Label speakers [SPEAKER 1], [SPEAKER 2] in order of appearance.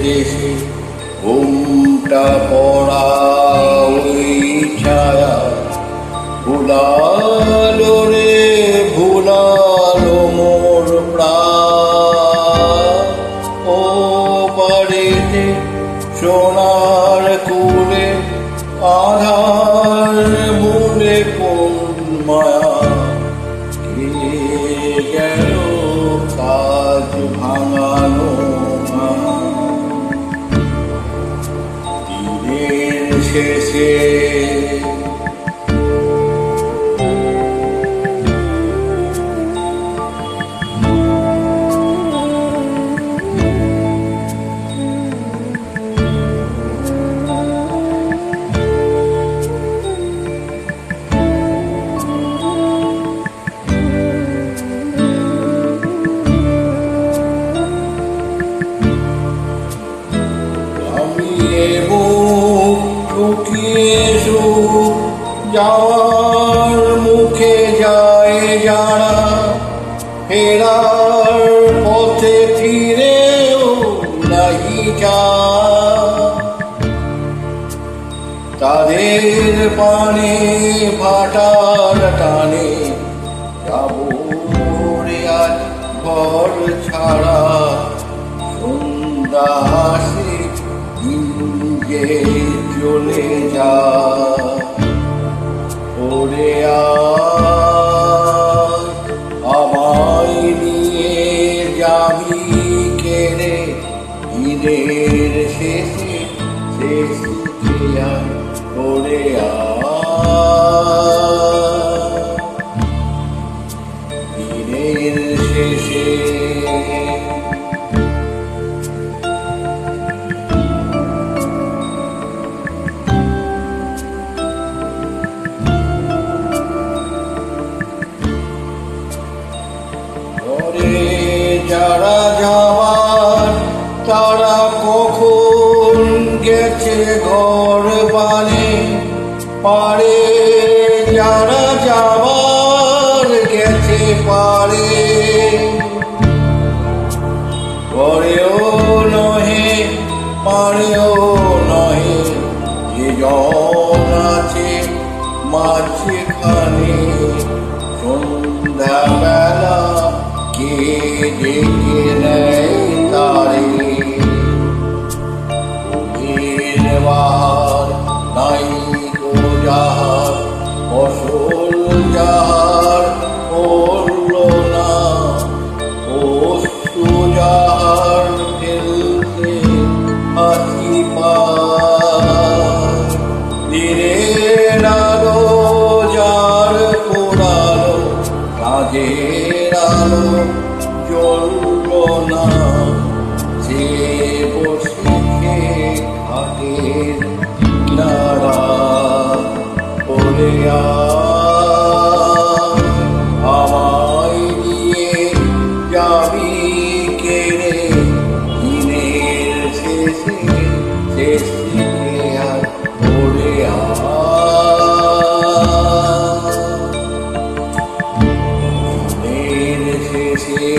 [SPEAKER 1] দেশে ঘুমটা পড়া ওই ছায়া ভুলালো রে ভুলালো মোর প্রাণ। ও বাড়িতে সোনার কুলে আধার মূলে কোন মায়া কে গেল কাজ ভাঙানো দিনের শেষে। যাওয়ার মুখে যায় যারা ফেরার পথে ফিরেও নাহি যায়, তাদের পানে ভাটার টানে যাবো রে আজ ঘর ছাড়া। সন্ধ্যা আসে দিন যে চলে যায়। ওরে আমায় নিয়ে যাবি কেড়ে দিনের শেষে শেষ ওরে দিনের শেষে। যারা যাওয়ার তারা কখন গেছে ঘর বানে পারে, যারা যাওয়ার গেছে পারে। পরেও নহে পারেও নহে যে জন আছে মাঝখানে। সন্ধ্যাবেলা কে ডেকে নেয় তারে, বাহার নাই গো যাহার ফসল যাহার করল না, অশ্রু যাহার ফেলতে হাসি পায়। দিনের আলো যার পোড়ালো কাজের আলো জ্বলল না, সে বসে ঘাটের কিনারা। ওরে আমায় নিয়ে যাবি কেড়ে দিনের শেষে শেষ দিকে আর। ওরে দিনের শেষে।